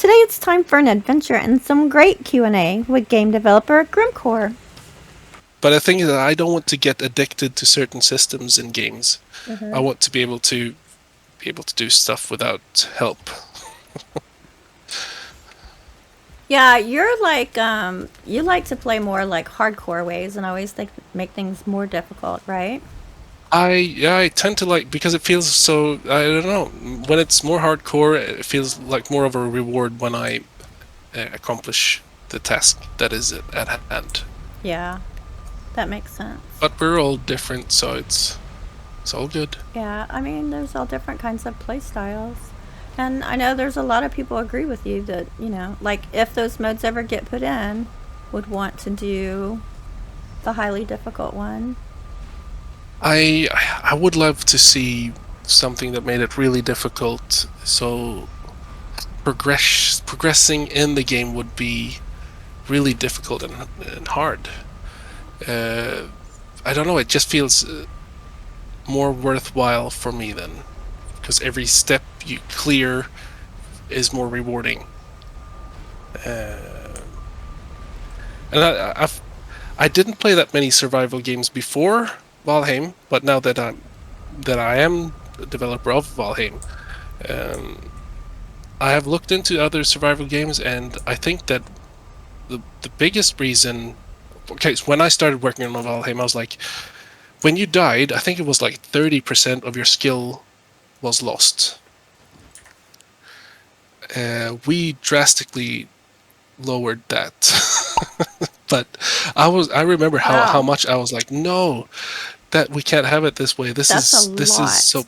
Today it's time for an adventure and some great Q&A with game developer Grimmcore. But the thing is that I don't want to get addicted to certain systems in games. I want to be able to do stuff without help. Yeah, you're like, you like to play more like hardcore ways and always make things more difficult, right? I tend to like, because it feels so, I don't know, when it's more hardcore, it feels like more of a reward when I accomplish the task that is at hand. Yeah, that makes sense. But we're all different, so it's all good. Yeah, I mean, there's all different kinds of play styles. And I know there's a lot of people agree with you that, like if those modes ever get put in, would want to do the highly difficult one. I would love to see something that made it really difficult, so progressing in the game would be really difficult and hard. I don't know, it just feels more worthwhile for me then, because every step you clear is more rewarding. And I didn't play that many survival games before Valheim, but now that I am a developer of Valheim, I have looked into other survival games, and I think that the biggest reason. Okay, so when I started working on Valheim, I was like, when you died, I think it was like 30% of your skill was lost. We drastically lowered that. But I remember how much I was like, no, that we can't have it this way. This is so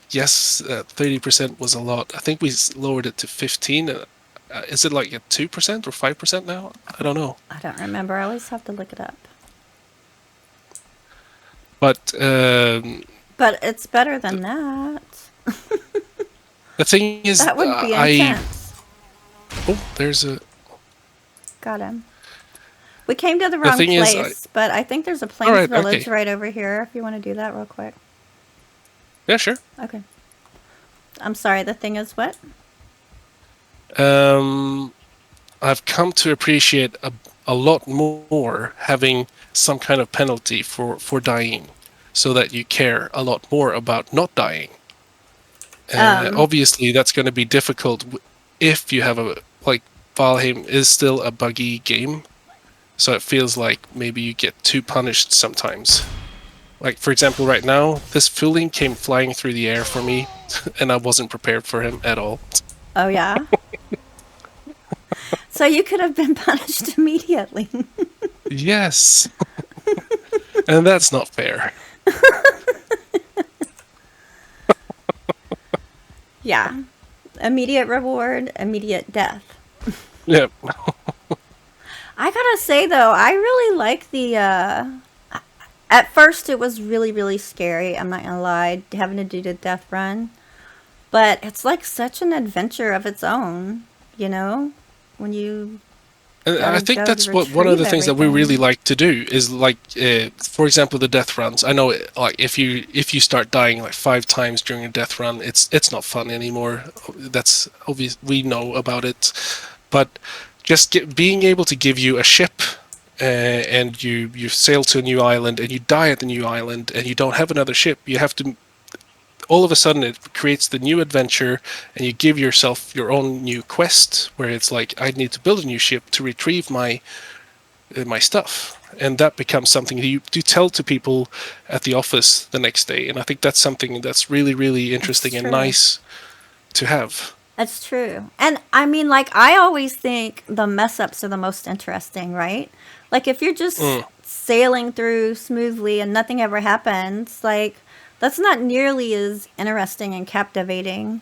yes, 30% was a lot. I think we lowered it to 15. Is it like at 2% or 5% now? I don't know. I don't remember. I always have to look it up. But it's better than that. the thing is, that would be intense. Oh, there's a. Got him. We came to the wrong place, but I think there's a plains village right over here if you want to do that real quick. Yeah, sure. Okay. I'm sorry, the thing is what? I've come to appreciate a lot more having some kind of penalty for dying, so that you care a lot more about not dying. Obviously, that's going to be difficult if you have Valheim is still a buggy game, so it feels like maybe you get too punished sometimes. Like, for example, right now, this Fuling came flying through the air for me, and I wasn't prepared for him at all. Oh, yeah? So you could have been punished immediately. Yes. And that's not fair. Yeah. Immediate reward, immediate death. Yep. I gotta say, though, I really like the... At first, it was really, really scary. I'm not gonna lie, having to do the death run. But it's like such an adventure of its own, you know? When you... And I think that's one of the things that we really like to do is like, for example, the death runs. I know, like if you start dying like 5 times during a death run, it's not fun anymore. That's obvious. We know about it, but just being able to give you a ship, and you sail to a new island and you die at the new island and you don't have another ship. You have to. All of a sudden, it creates the new adventure, and you give yourself your own new quest, where it's like, I need to build a new ship to retrieve my stuff, and that becomes something that you do tell to people at the office the next day. And I think that's something that's really, really interesting and nice to have. That's true. And I mean, like, I always think the mess ups are the most interesting, right? Like, if you're just sailing through smoothly and nothing ever happens, like, that's not nearly as interesting and captivating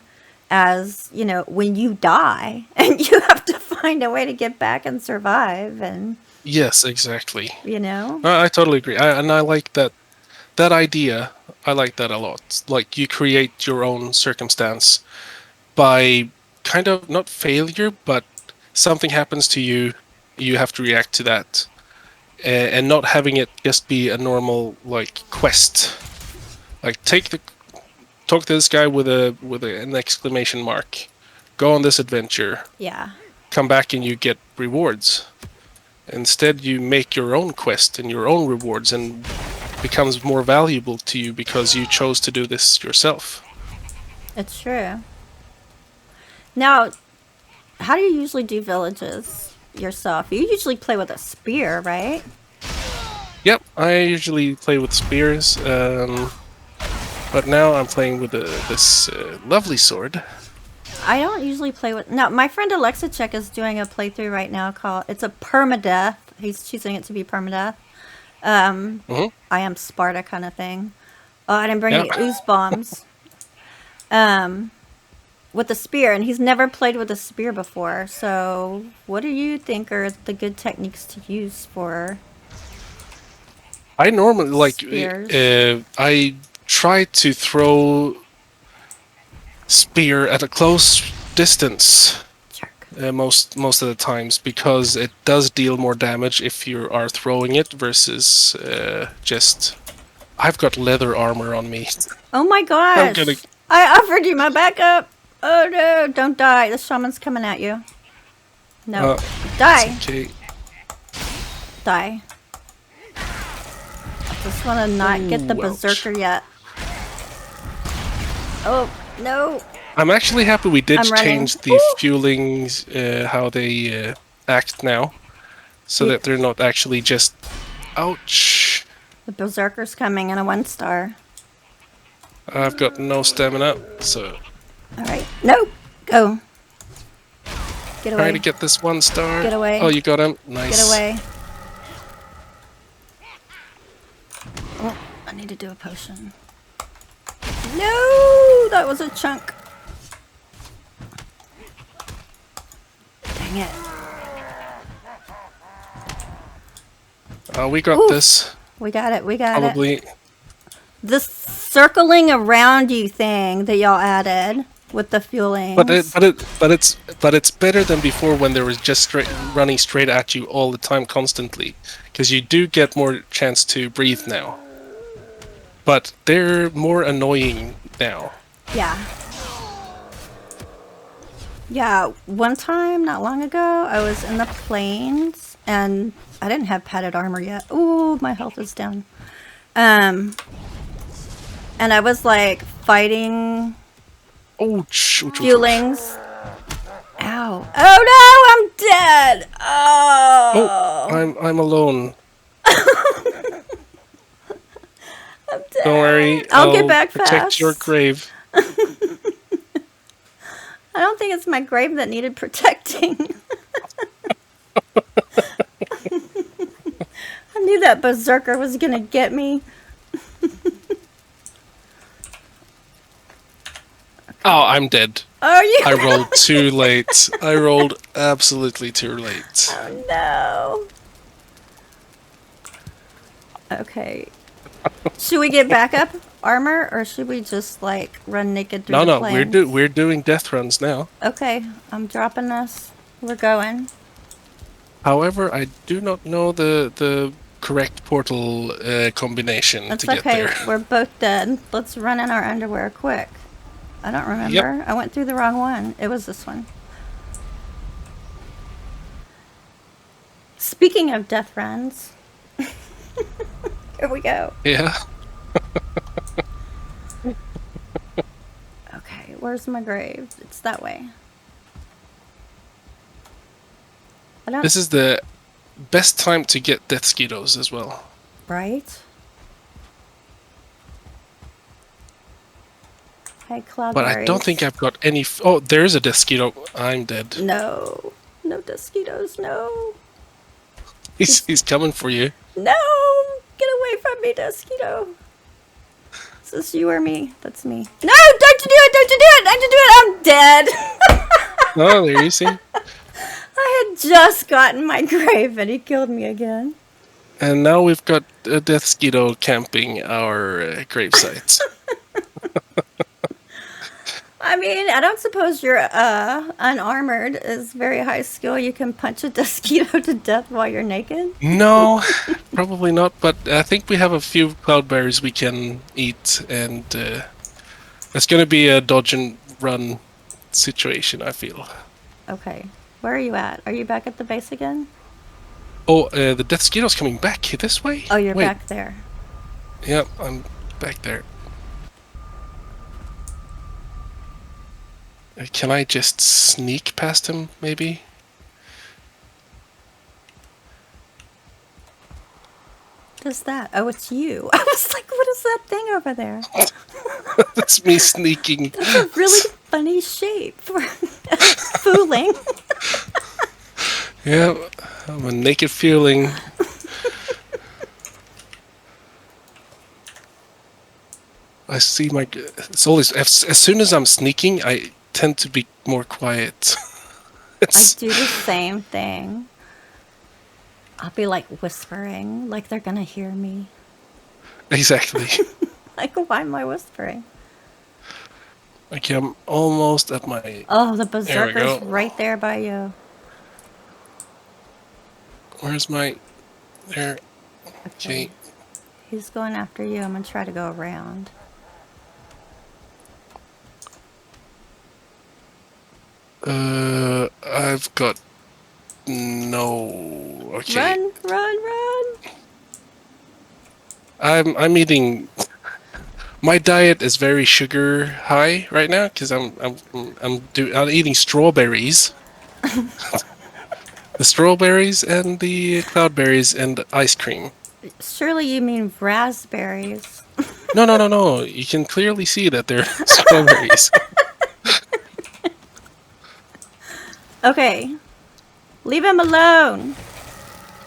as, when you die and you have to find a way to get back and survive. And yes, exactly. I totally agree. And I like that idea. I like that a lot. Like, you create your own circumstance by kind of not failure, but something happens to you, you have to react to that, and not having it just be a normal like quest. Like, talk to this guy with an exclamation mark. go on this adventure. Yeah. Come back and you get rewards. Instead, you make your own quest and your own rewards, and becomes more valuable to you because you chose to do this yourself. It's true. Now, how do you usually do villages yourself? You usually play with a spear, right? Yep, I usually play with spears, but now I'm playing with this lovely sword. I don't usually play with... No, my friend Alexachek is doing a playthrough right now called... It's a permadeath. He's choosing it to be permadeath. I am Sparta kind of thing. Oh, I didn't bring any ooze bombs. With the spear, and he's never played with a spear before. So, what do you think are the good techniques to use for... I normally I try to throw spear at a close distance most of the times, because it does deal more damage if you are throwing it versus just... I've got leather armor on me. Oh my gosh! I offered you my backup! Oh no, don't die. The shaman's coming at you. No. Die! Okay. Die. Just want to not get the berserker yet. Oh, no! I'm actually happy we did change the fuelings, how they act now. So that they're not actually just... Ouch! The berserker's coming in a 1-star. I've got no stamina, so... Alright, no! Go! Get away. Trying to get this 1-star. Get away. Oh, you got him. Nice. Get away. Oh, I need to do a potion. No! That was a chunk. Dang it. We got this. We got it. We got Probably. it. This circling around you thing that y'all added with the fueling. But it's better than before, when there was just running straight at you all the time, constantly, because you do get more chance to breathe now. But they're more annoying now. Yeah. Yeah, one time, not long ago, I was in the plains, and I didn't have padded armor yet. Ooh, my health is down. And I was, like, fighting... fuelings. Ow. Oh, no, I'm dead! Oh! I'm alone. I'm dead. Don't worry, I'll get back protect fast. your grave. I don't think it's my grave that needed protecting. I knew that berserker was gonna get me. Oh, I'm dead. Oh, you? I rolled too late. I rolled absolutely too late. Oh no. Okay. Should we get backup armor, or should we just like run naked through the plains? No, we're doing death runs now. Okay, I'm dropping this. We're going. However, I do not know the correct portal combination That's to get okay. there. We're both dead. Let's run in our underwear quick. I don't remember. Yep. I went through the wrong one. It was this one. Speaking of death runs, here we go. Yeah. Okay, where's my grave? It's that way. This is the best time to get death skeetos as well. Right? Hey, cloudberries. But I don't think I've got any... Oh, there's a death skeeto. I'm dead. No. No mosquitoes, no. He's coming for you. No! Get away from me, mosquito. Is this you or me? That's me. No! Don't you do it! Don't you do it! Don't you do it! I'm dead! Oh, there you see. I had just gotten my grave and he killed me again. And now we've got a death skeeto camping our gravesite. I mean, I don't suppose you're unarmored is very high skill. You can punch a mosquito to death while you're naked. No, probably not. But I think we have a few cloudberries we can eat, and it's going to be a dodge and run situation, I feel. Okay. Where are you at? Are you back at the base again? Oh, the Death Squirrel's coming back this way? Oh, you're Wait. back there. Yeah, I'm back there. Can I just sneak past him, maybe? What is that? Oh, it's you. I was like, what is that thing over there? That's me sneaking. That's a really funny shape for fooling. Yeah, I'm a naked feeling. I see my... It's always... As soon as I'm sneaking, I tend to be more quiet. I do the same thing. I'll be like whispering, like they're gonna hear me. Exactly. Like, why am I whispering? Okay, I'm almost at my... Oh, the berserker's right there by you. Where's my... There. Okay. He's going after you. I'm gonna try to go around. I've got... No... Okay. Run! I'm eating... My diet is very sugar high right now because I'm eating strawberries. The strawberries and the cloudberries and ice cream. Surely you mean raspberries. No. You can clearly see that they're strawberries. Okay. Leave him alone.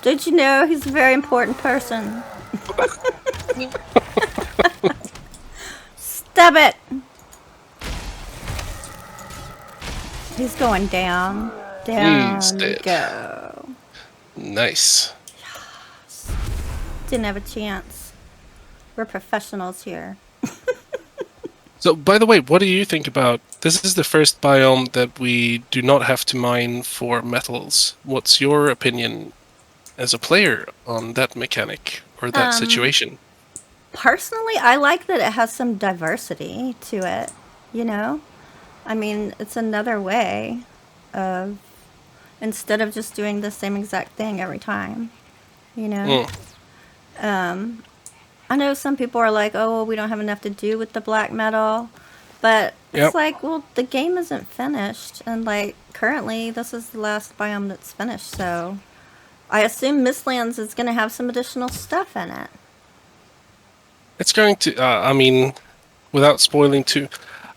Did you know he's a very important person? Stop it! He's going down. Down you go. Nice. Didn't have a chance. We're professionals here. So, by the way, what do you think about... This is the first biome that we do not have to mine for metals. What's your opinion as a player on that mechanic or that situation? Personally, I like that it has some diversity to it, you know? I mean, it's another way of... Instead of just doing the same exact thing every time, you know? I know some people are like, oh, well, we don't have enough to do with the black metal. But it's like, well, the game isn't finished. And, like, currently, this is the last biome that's finished. So I assume Mistlands is going to have some additional stuff in it. It's going to, I mean, without spoiling too...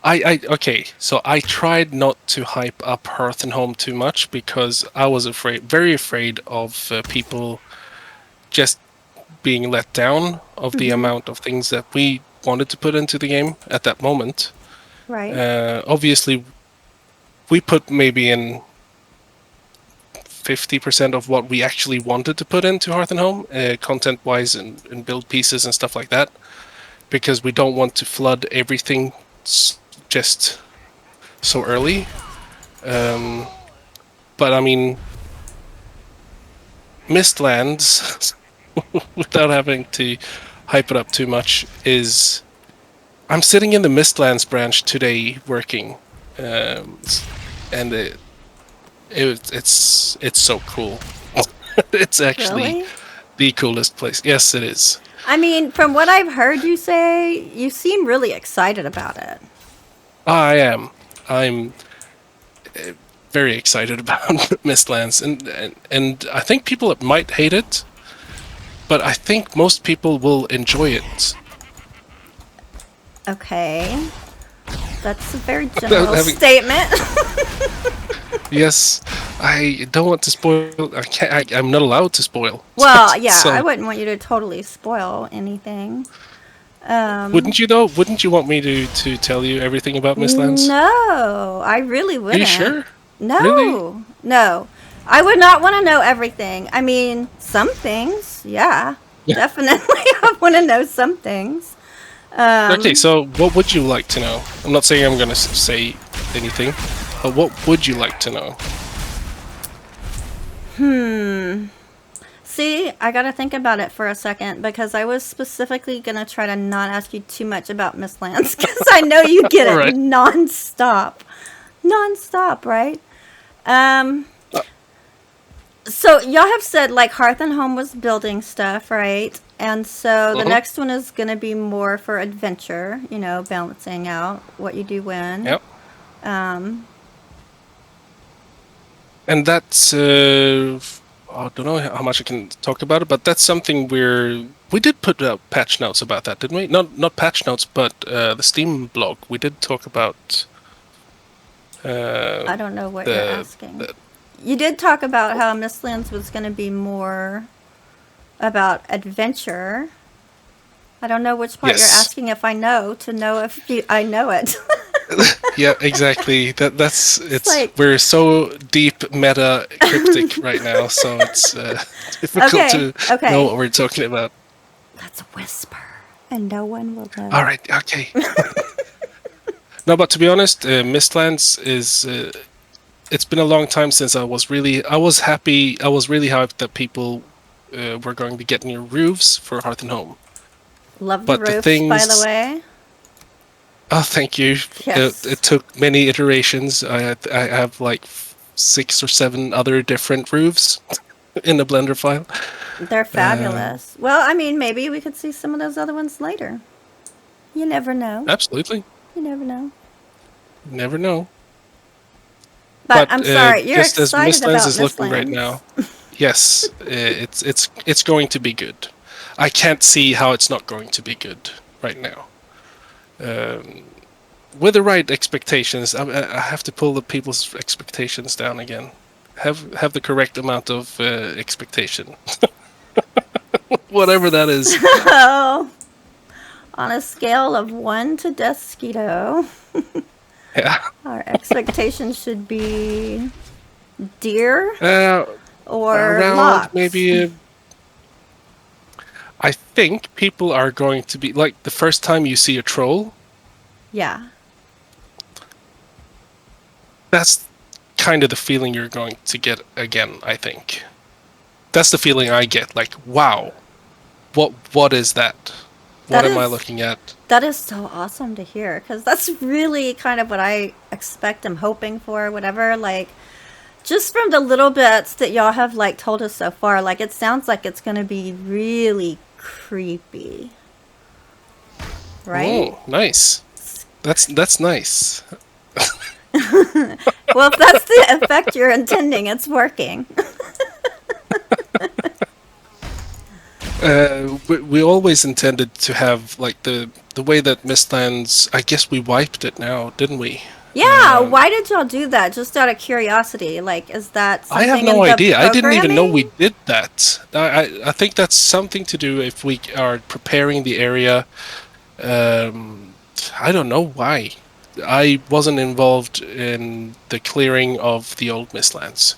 Okay, so I tried not to hype up Hearth and Home too much because I was very afraid of people just being let down of the amount of things that we wanted to put into the game at that moment. Right. Obviously, we put maybe in 50% of what we actually wanted to put into Hearth and Home, content-wise and build pieces and stuff like that, because we don't want to flood everything just so early. But I mean, Mistlands, without having to hype it up too much, is... I'm sitting in the Mistlands branch today working, and it's so cool. It's actually the coolest place. Yes, it is. I mean, from what I've heard you say, you seem really excited about it. I am. I'm very excited about Mistlands, and I think people might hate it, but I think most people will enjoy it. Okay. That's a very general statement. Yes, I don't want to spoil. I'm not allowed to spoil. Well, yeah, so, I wouldn't want you to totally spoil anything. Wouldn't you, though? Wouldn't you want me to tell you everything about Mistlands? No, I really wouldn't. Are you sure? No, really? No. I would not want to know everything. I mean, some things, yeah. Definitely I want to know some things. Okay, so what would you like to know? I'm not saying I'm going to say anything, but what would you like to know? See, I got to think about it for a second because I was specifically going to try to not ask you too much about Mistlands because I know you get it non-stop. Non-stop, right? Um, Uh, so y'all have said like Hearth and Home was building stuff, right? And so the mhm. next one is going to be more for adventure, balancing out what you do when. Yep. Um, And that's I don't know how much I can talk about it, but that's something we did put out patch notes about that, didn't we? Not patch notes, but the Steam blog. We did talk about uh, I don't know what you're the, asking. the You did talk about how Mistlands was going to be more about adventure. I don't know which part you're yes. asking if I know to know if I know it. Yeah, exactly. It's It's like, we're so deep meta cryptic right now, so it's difficult okay, to know okay. what we're talking about. Let's whisper, and no one will All know. right, okay. No, but to be honest, Mistlands is. It's been a long time since I was really. I was happy. I was really hyped that people were going to get new roofs for Hearth and Home. Love the But the roofs, by the things. way. Oh, thank you. It Yes. took many iterations. I have like 6 or 7 other different roofs in the Blender file. They're Um, fabulous. Well, I mean, maybe we could see some of those other ones later. You never know. Absolutely, You never know. never know. But But I'm sorry, you're just as excited Mistlands about is looking right Mistlands. now, yes, it's going to be good. I can't see how it's not going to be good right now. Um, with the right expectations, I have to pull the people's expectations down again. Have the correct amount of expectation, whatever that is. So, on a scale of 1 to Deskito, Yeah. our expectations should be deer Uh, or around lox. maybe. I think people are going to be like the first time you see a troll. Yeah. That's kind of the feeling you're going to get again. I think that's the feeling I get. Like, wow, what is that? That What am I is looking at? that is so awesome to hear because that's really kind of what I expect. I'm hoping for, whatever. Like, just from the little bits that y'all have like told us so far, like it sounds like it's going to be really creepy, right? Oh, nice. That's nice. Well, if that's the effect you're intending, it's working. We always intended to have like the way that Mistlands. I guess we wiped it now, didn't we? Yeah, why did y'all do that? Just out of curiosity. Like, is that I have something in no the idea. I didn't even know we programming? did that. I think that's something to do if we are preparing the area. Um, I don't know why. I wasn't involved in the clearing of the old Mistlands.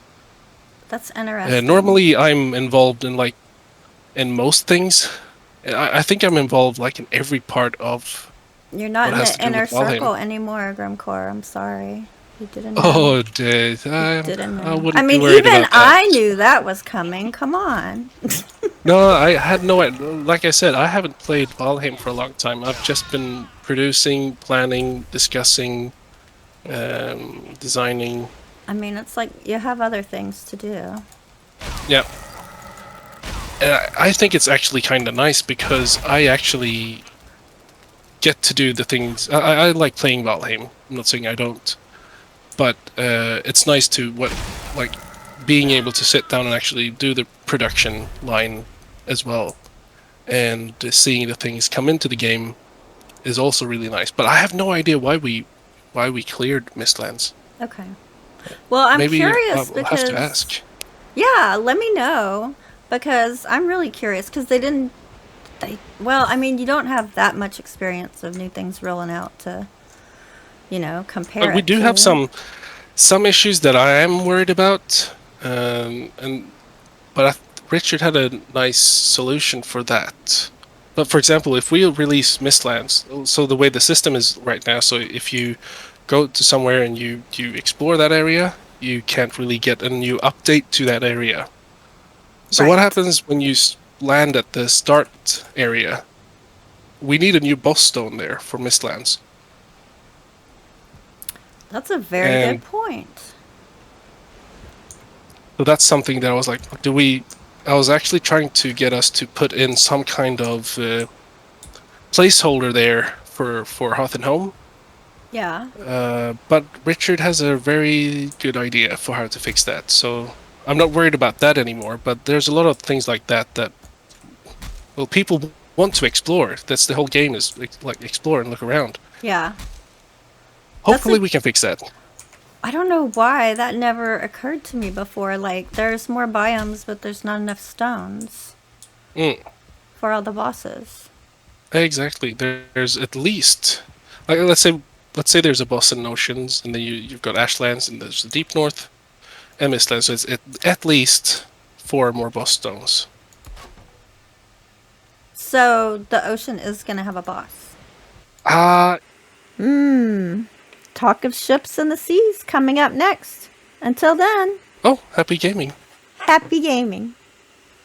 That's interesting. Normally, I'm involved in like in most things. I think I'm involved like in every part of You're not what in has to the do inner with Valheim. circle anymore, Grimmcore. I'm sorry. You didn't know. Oh, dude, You didn't I know. I wouldn't be mean, worried even about that. I knew that was coming. Come on. No, I had no. Like I said, I haven't played Valheim for a long time. I've just been producing, planning, discussing, designing. I mean, it's like you have other things to do. Yeah, and I think it's actually kind of nice because I actually get to do the things. I like playing Valheim. I'm not saying I don't, but it's nice to like being able to sit down and actually do the production line as well, and seeing the things come into the game is also really nice. But I have no idea why we cleared Mistlands. Okay. Well, I'm Maybe curious I'll have to because, ask. yeah, let me know because I'm really curious because they didn't. Well, I mean, you don't have that much experience of new things rolling out to, compare But we it do have to. some issues that I am worried about, and but Richard had a nice solution for that. But for example, if we release Mistlands, so the way the system is right now, so if you go to somewhere and you explore that area, you can't really get a new update to that area. So what Right. happens when you land at the start area? We need a new boss stone there for Mistlands. That's a very And good point. so that's something that I was like, I was actually trying to get us to put in some kind of placeholder there for Hearth and Home. Yeah. But Richard has a very good idea for how to fix that. So I'm not worried about that anymore. But there's a lot of things like that, well, people want to explore. That's the whole game, is like explore and look around. Yeah. Hopefully we can fix that. I don't know why that never occurred to me before. Like, there's more biomes, but there's not enough stones for all the bosses. Exactly. There's at least, like, let's say there's a boss in Oceans, and then you've got Ashlands, and there's the Deep North and Mistlands. So it's at least 4 more boss stones. So the ocean is going to have a boss. Talk of ships and the seas coming up next. Until then, Oh, happy gaming. happy gaming.